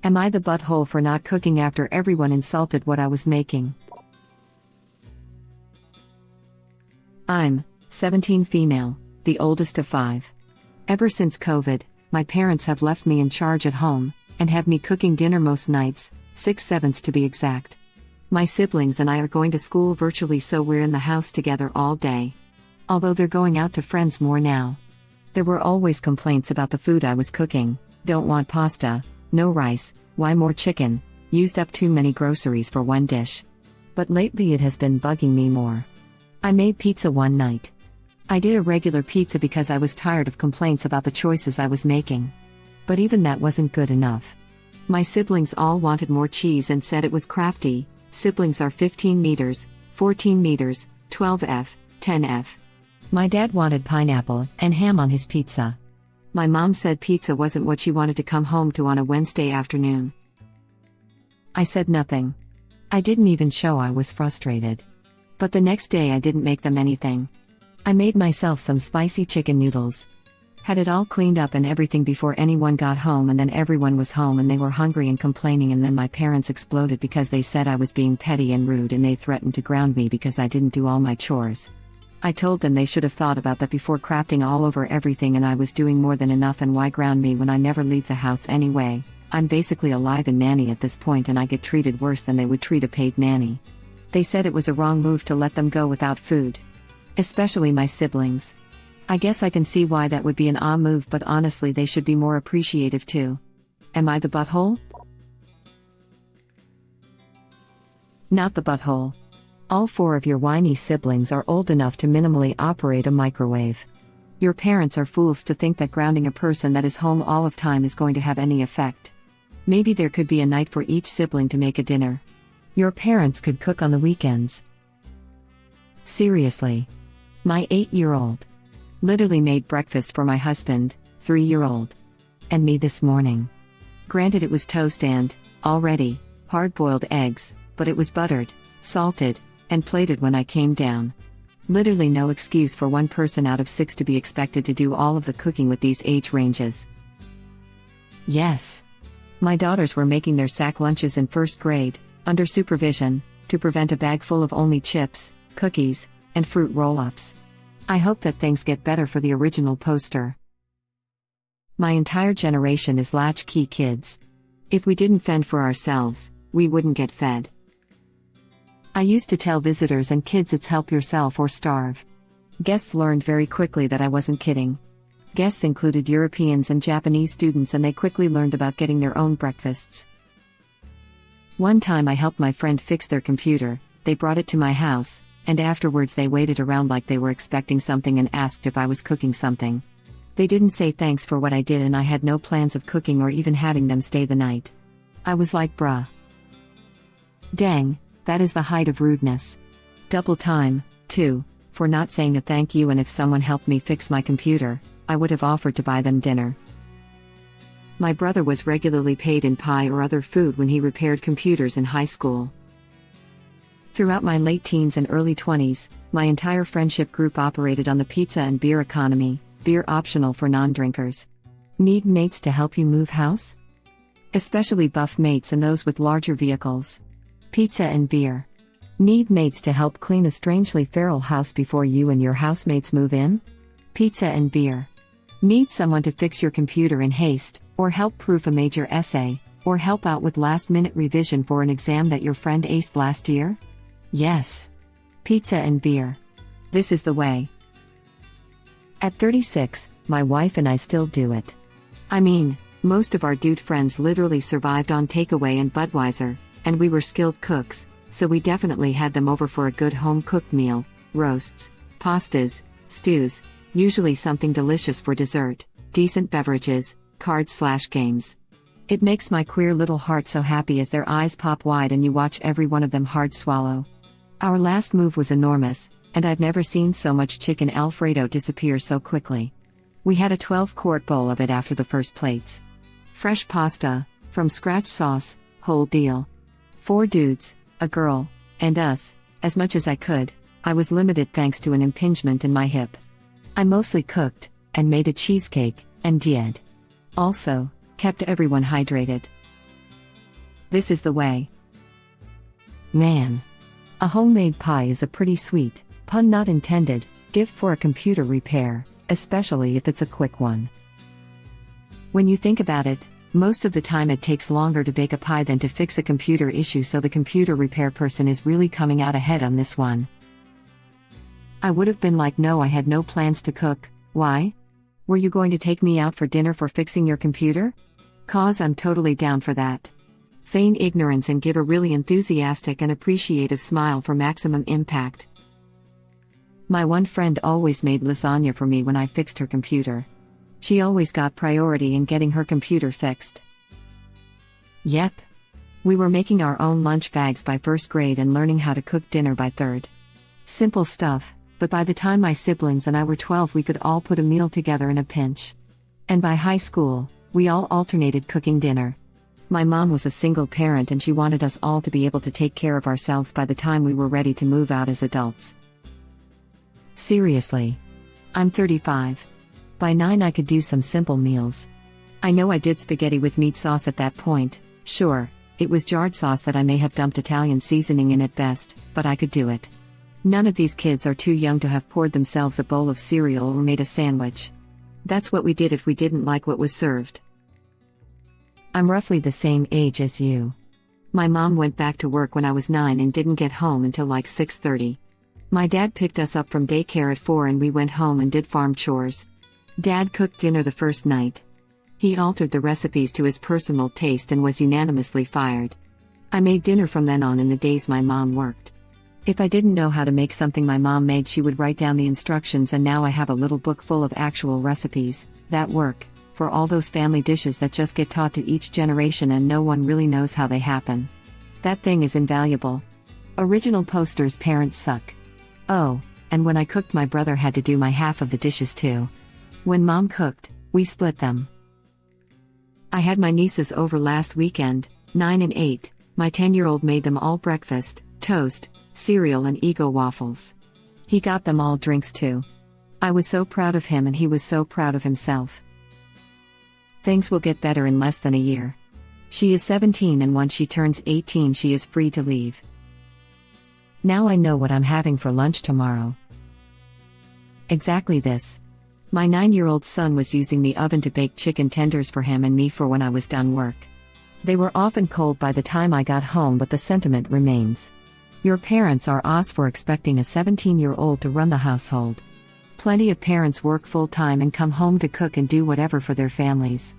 Am I the butthole for not cooking after everyone insulted what I was making? I'm 17 female, the oldest of 5. Ever since COVID, my parents have left me in charge at home, and have me cooking dinner most nights, 6/7 to be exact. My siblings and I are going to school virtually, so we're in the house together all day. Although they're going out to friends more now. There were always complaints about the food I was cooking: don't want pasta, no rice, why more chicken, used up too many groceries for one dish. But lately it has been bugging me more. I made pizza one night. I did a regular pizza because I was tired of complaints about the choices I was making. But even that wasn't good enough. My siblings all wanted more cheese and said it was crafty. Siblings are 15 meters, 14 meters, 12F, 10F. My dad wanted pineapple and ham on his pizza. My mom said pizza wasn't what she wanted to come home to on a Wednesday afternoon. I said nothing. I didn't even show I was frustrated. But the next day I didn't make them anything. I made myself some spicy chicken noodles. Had it all cleaned up and everything before anyone got home, and then everyone was home and they were hungry and complaining, and then my parents exploded because they said I was being petty and rude, and they threatened to ground me because I didn't do all my chores. I told them they should have thought about that before crafting all over everything, and I was doing more than enough, and why ground me when I never leave the house anyway. I'm basically a live-in nanny at this point, and I get treated worse than they would treat a paid nanny. They said it was a wrong move to let them go without food. Especially my siblings. I guess I can see why that would be an move, but honestly they should be more appreciative too. Am I the butthole? Not the butthole. All 4 of your whiny siblings are old enough to minimally operate a microwave. Your parents are fools to think that grounding a person that is home all of time is going to have any effect. Maybe there could be a night for each sibling to make a dinner. Your parents could cook on the weekends. Seriously. My 8-year-old literally made breakfast for my husband, 3-year-old, and me this morning. Granted, it was toast and, already, hard-boiled eggs, but it was buttered, salted, and plated when I came down. Literally no excuse for one person out of 6 to be expected to do all of the cooking with these age ranges. Yes. My daughters were making their sack lunches in 1st grade, under supervision, to prevent a bag full of only chips, cookies, and fruit roll-ups. I hope that things get better for the original poster. My entire generation is latchkey kids. If we didn't fend for ourselves, we wouldn't get fed. I used to tell visitors and kids it's help yourself or starve. Guests learned very quickly that I wasn't kidding. Guests included Europeans and Japanese students, and they quickly learned about getting their own breakfasts. One time I helped my friend fix their computer. They brought it to my house, and afterwards they waited around like they were expecting something and asked if I was cooking something. They didn't say thanks for what I did, and I had no plans of cooking or even having them stay the night. I was like, bruh. Dang, that is the height of rudeness. Double time, too, for not saying a thank you, and if someone helped me fix my computer, I would have offered to buy them dinner. My brother was regularly paid in pie or other food when he repaired computers in high school. Throughout my late teens and early 20s, my entire friendship group operated on the pizza and beer economy, beer optional for non-drinkers. Need mates to help you move house? Especially buff mates and those with larger vehicles. Pizza and beer. Need mates to help clean a strangely feral house before you and your housemates move in? Pizza and beer. Need someone to fix your computer in haste, or help proof a major essay, or help out with last-minute revision for an exam that your friend aced last year? Yes. Pizza and beer. This is the way. At 36, my wife and I still do it. I mean, most of our dude friends literally survived on takeaway and Budweiser, and we were skilled cooks, so we definitely had them over for a good home-cooked meal, roasts, pastas, stews, usually something delicious for dessert, decent beverages, cards/games. It makes my queer little heart so happy as their eyes pop wide and you watch every one of them hard swallow. Our last move was enormous, and I've never seen so much chicken Alfredo disappear so quickly. We had a 12-quart bowl of it after the first plates. Fresh pasta, from scratch sauce, whole deal. 4 dudes, a girl, and us. As much as I could, I was limited thanks to an impingement in my hip. I mostly cooked, and made a cheesecake, and did. Also, kept everyone hydrated. This is the way. Man. A homemade pie is a pretty sweet, pun not intended, gift for a computer repair, especially if it's a quick one. When you think about it, most of the time it takes longer to bake a pie than to fix a computer issue, so the computer repair person is really coming out ahead on this one. I would have been like, no, I had no plans to cook. Why? Were you going to take me out for dinner for fixing your computer? 'Cause I'm totally down for that. Feign ignorance and give a really enthusiastic and appreciative smile for maximum impact. My one friend always made lasagna for me when I fixed her computer. She always got priority in getting her computer fixed. Yep. We were making our own lunch bags by first grade and learning how to cook dinner by third. Simple stuff, but by the time my siblings and I were 12, we could all put a meal together in a pinch. And by high school, we all alternated cooking dinner. My mom was a single parent and she wanted us all to be able to take care of ourselves by the time we were ready to move out as adults. Seriously. I'm 35. By 9 I could do some simple meals. I know I did spaghetti with meat sauce at that point. Sure, it was jarred sauce that I may have dumped Italian seasoning in at best, but I could do it. None of these kids are too young to have poured themselves a bowl of cereal or made a sandwich. That's what we did if we didn't like what was served. I'm roughly the same age as you. My mom went back to work when I was 9 and didn't get home until like 6:30. My dad picked us up from daycare at 4 and we went home and did farm chores. Dad cooked dinner the first night. He altered the recipes to his personal taste and was unanimously fired. I made dinner from then on in the days my mom worked. If I didn't know how to make something my mom made, she would write down the instructions, and now I have a little book full of actual recipes that work for all those family dishes that just get taught to each generation and no one really knows how they happen. That thing is invaluable. Original poster's parents suck. Oh, and when I cooked, my brother had to do my half of the dishes too. When mom cooked, we split them. I had my nieces over last weekend, 9 and 8. My 10-year-old made them all breakfast, toast, cereal and Eggo waffles. He got them all drinks too. I was so proud of him and he was so proud of himself. Things will get better in less than a year. She is 17 and once she turns 18 she is free to leave. Now I know what I'm having for lunch tomorrow. Exactly this. My 9-year-old son was using the oven to bake chicken tenders for him and me for when I was done work. They were often cold by the time I got home, but the sentiment remains. Your parents are us for expecting a 17-year-old to run the household. Plenty of parents work full-time and come home to cook and do whatever for their families.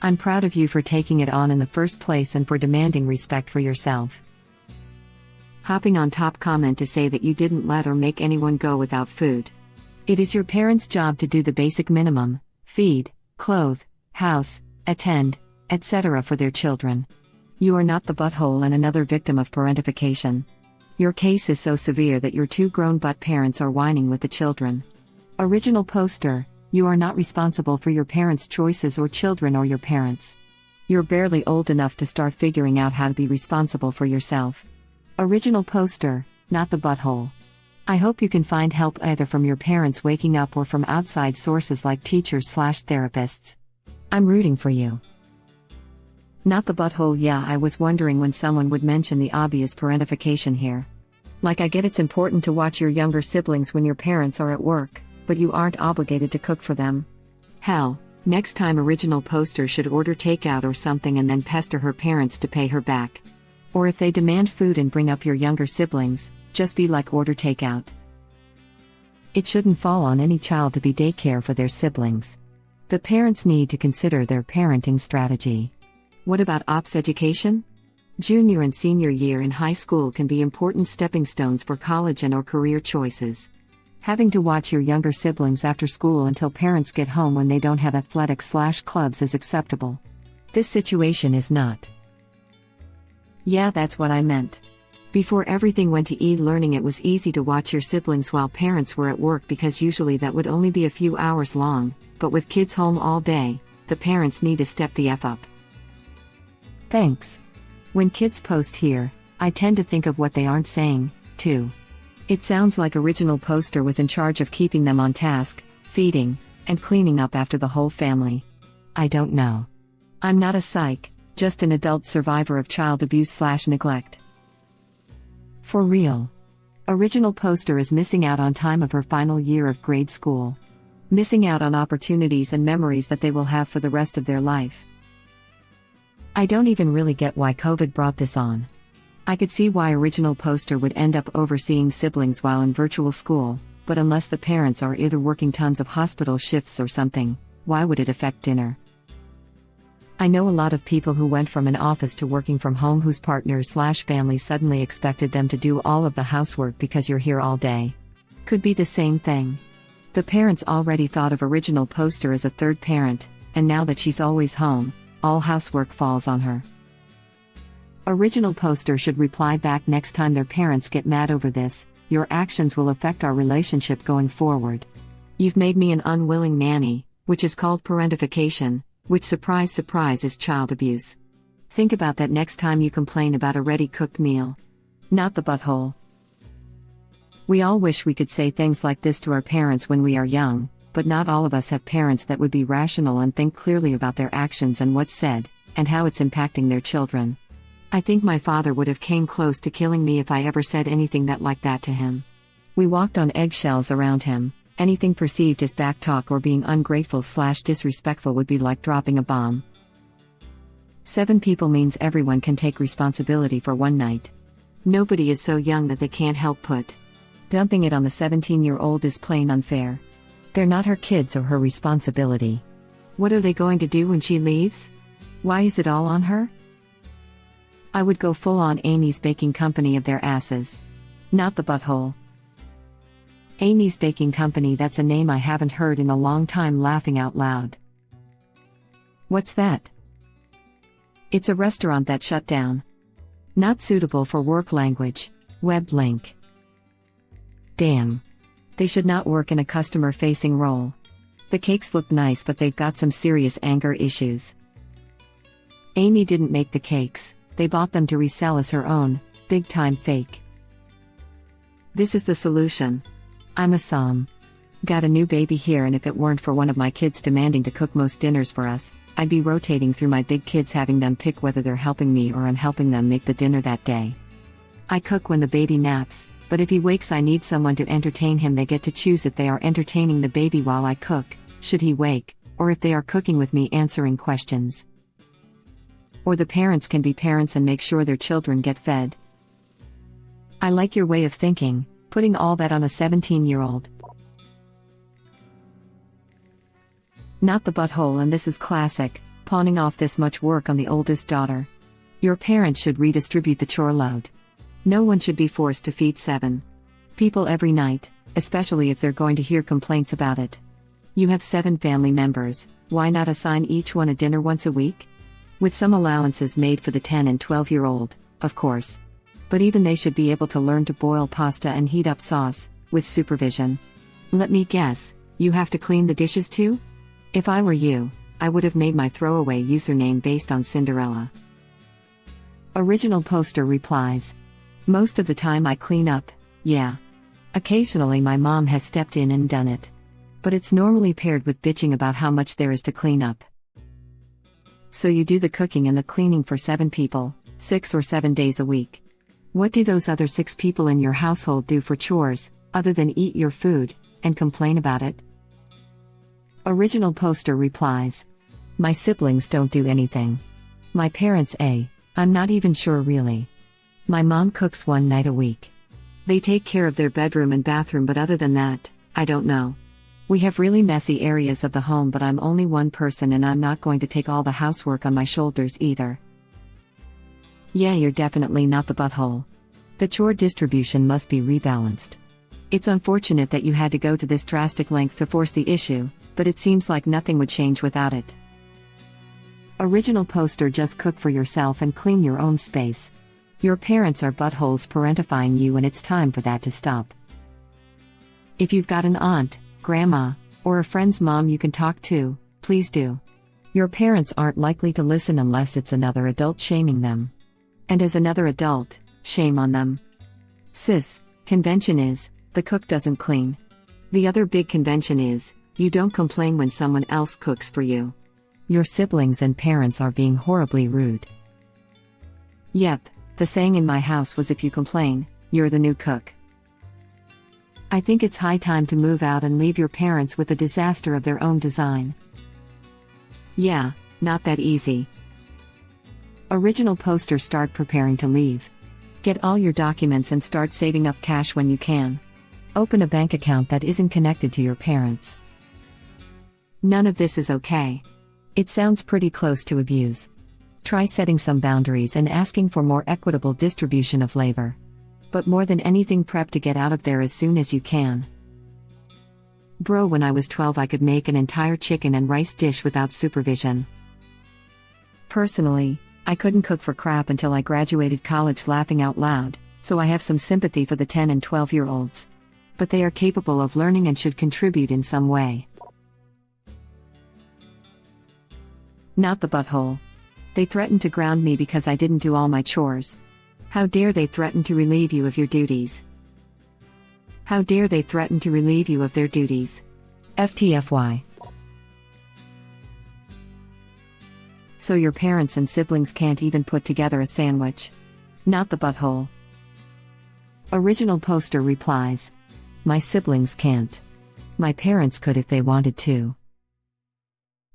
I'm proud of you for taking it on in the first place and for demanding respect for yourself. Hopping on top comment to say that you didn't let or make anyone go without food. It is your parents' job to do the basic minimum: feed, clothe, house, attend, etc. for their children. You are not the butthole and another victim of parentification. Your case is so severe that your 2 grown butt parents are whining with the children. Original poster, you are not responsible for your parents' choices or children or your parents. You're barely old enough to start figuring out how to be responsible for yourself. Original poster, not the butthole. I hope you can find help either from your parents waking up or from outside sources like teachers/therapists. I'm rooting for you. Not the butthole. Yeah, I was wondering when someone would mention the obvious parentification here. Like, I get it's important to watch your younger siblings when your parents are at work, but you aren't obligated to cook for them. Hell, next time original poster should order takeout or something and then pester her parents to pay her back. Or if they demand food and bring up your younger siblings, just be like, order takeout. It shouldn't fall on any child to be daycare for their siblings. The parents need to consider their parenting strategy. What about ops education? Junior and senior year in high school can be important stepping stones for college and/or career choices. Having to watch your younger siblings after school until parents get home when they don't have athletics/clubs is acceptable. This situation is not. Yeah, that's what I meant. Before everything went to e-learning, it was easy to watch your siblings while parents were at work because usually that would only be a few hours long, but with kids home all day, the parents need to step the F up. Thanks. When kids post here, I tend to think of what they aren't saying, too. It sounds like original poster was in charge of keeping them on task, feeding, and cleaning up after the whole family. I don't know. I'm not a psych, just an adult survivor of child abuse/neglect. For real. Original poster is missing out on time of her final year of grade school. Missing out on opportunities and memories that they will have for the rest of their life. I don't even really get why COVID brought this on. I could see why original poster would end up overseeing siblings while in virtual school, but unless the parents are either working tons of hospital shifts or something, why would it affect dinner? I know a lot of people who went from an office to working from home whose partners/family suddenly expected them to do all of the housework because you're here all day. Could be the same thing. The parents already thought of original poster as a third parent, and now that she's always home, all housework falls on her. Original poster should reply back next time their parents get mad over this: your actions will affect our relationship going forward. You've made me an unwilling nanny, which is called parentification, which surprise surprise is child abuse. Think about that next time you complain about a ready-cooked meal. Not the butthole. We all wish we could say things like this to our parents when we are young, but not all of us have parents that would be rational and think clearly about their actions and what's said, and how it's impacting their children. I think my father would have came close to killing me if I ever said anything like that to him. We walked on eggshells around him. Anything perceived as backtalk or being ungrateful/disrespectful would be like dropping a bomb. 7 people means everyone can take responsibility for one night. Nobody is so young that they can't help put. Dumping it on the 17-year-old is plain unfair. They're not her kids or her responsibility. What are they going to do when she leaves? Why is it all on her? I would go full on Amy's Baking Company of their asses. Not the butthole. Amy's Baking Company, that's a name I haven't heard in a long time, laughing out loud. What's that? It's a restaurant that shut down. Not suitable for work language. Web link. Damn. They should not work in a customer-facing role. The cakes look nice, but they've got some serious anger issues. Amy didn't make the cakes, they bought them to resell as her own, big-time fake. This is the solution. I'm a som. Got a new baby here, and if it weren't for one of my kids demanding to cook most dinners for us, I'd be rotating through my big kids, having them pick whether they're helping me or I'm helping them make the dinner that day. I cook when the baby naps, but if he wakes I need someone to entertain him. They get to choose if they are entertaining the baby while I cook, should he wake, or if they are cooking with me answering questions. Or the parents can be parents and make sure their children get fed. I like your way of thinking, putting all that on a 17-year-old. Not the butthole, and this is classic, pawning off this much work on the oldest daughter. Your parents should redistribute the chore load. No one should be forced to feed 7 people every night, especially if they're going to hear complaints about it. You have 7 family members, why not assign each one a dinner once a week? With some allowances made for the 10 and 12-year-old, of course. But even they should be able to learn to boil pasta and heat up sauce, with supervision. Let me guess, you have to clean the dishes too? If I were you, I would have made my throwaway username based on Cinderella. Original poster replies. Most of the time I clean up, yeah. Occasionally my mom has stepped in and done it. But it's normally paired with bitching about how much there is to clean up. So you do the cooking and the cleaning for 7 people, 6 or 7 days a week. What do those other 6 people in your household do for chores, other than eat your food, and complain about it? Original poster replies. My siblings don't do anything. My parents I'm not even sure really. My mom cooks 1 night a week. They take care of their bedroom and bathroom, but other than that, I don't know. We have really messy areas of the home, but I'm only one person and I'm not going to take all the housework on my shoulders either. Yeah, you're definitely not the butthole. The chore distribution must be rebalanced. It's unfortunate that you had to go to this drastic length to force the issue, but it seems like nothing would change without it. Original poster, just cook for yourself and clean your own space. Your parents are buttholes parentifying you, and it's time for that to stop. If you've got an aunt, grandma, or a friend's mom you can talk to, please do. Your parents aren't likely to listen unless it's another adult shaming them. And as another adult, shame on them. Sis, convention is, the cook doesn't clean. The other big convention is, you don't complain when someone else cooks for you. Your siblings and parents are being horribly rude. Yep, the saying in my house was if you complain, you're the new cook. I think it's high time to move out and leave your parents with a disaster of their own design. Yeah, not that easy. Original poster. Start preparing to leave. Get all your documents and start saving up cash when you can. Open a bank account that isn't connected to your parents. None of this is okay. It sounds pretty close to abuse. Try setting some boundaries and asking for more equitable distribution of labor. But more than anything, prep to get out of there as soon as you can. Bro, when I was 12 I could make an entire chicken and rice dish without supervision. Personally, I couldn't cook for crap until I graduated college, laughing out loud, so I have some sympathy for the 10 and 12-year-olds. But they are capable of learning and should contribute in some way. Not the butthole. They threatened to ground me because I didn't do all my chores. How dare they threaten to relieve you of your duties? How dare they threaten to relieve you of their duties? FTFY. So your parents and siblings can't even put together a sandwich. Not the butthole. Original poster replies. My siblings can't. My parents could if they wanted to.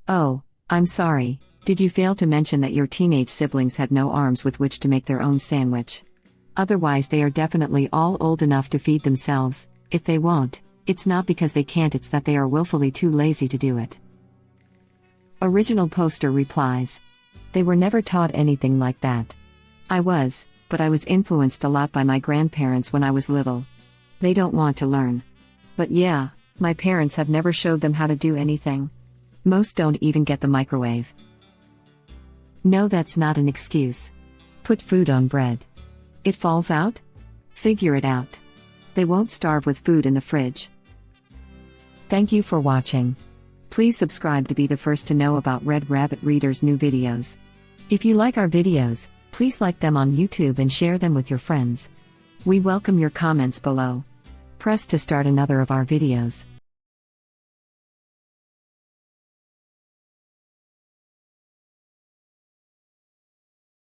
Oh, I'm sorry. Did you fail to mention that your teenage siblings had no arms with which to make their own sandwich? Otherwise they are definitely all old enough to feed themselves. If they won't, it's not because they can't, it's that they are willfully too lazy to do it. Original poster replies. They were never taught anything like that. I was, but I was influenced a lot by my grandparents when I was little. They don't want to learn. But yeah, my parents have never showed them how to do anything. Most don't even get the microwave. No, that's not an excuse. Put food on bread. It falls out? Figure it out. They won't starve with food in the fridge. Thank you for watching. Please subscribe to be the first to know about Red Rabbit Reader's new videos. If you like our videos, please like them on YouTube and share them with your friends. We welcome your comments below. Press to start another of our videos.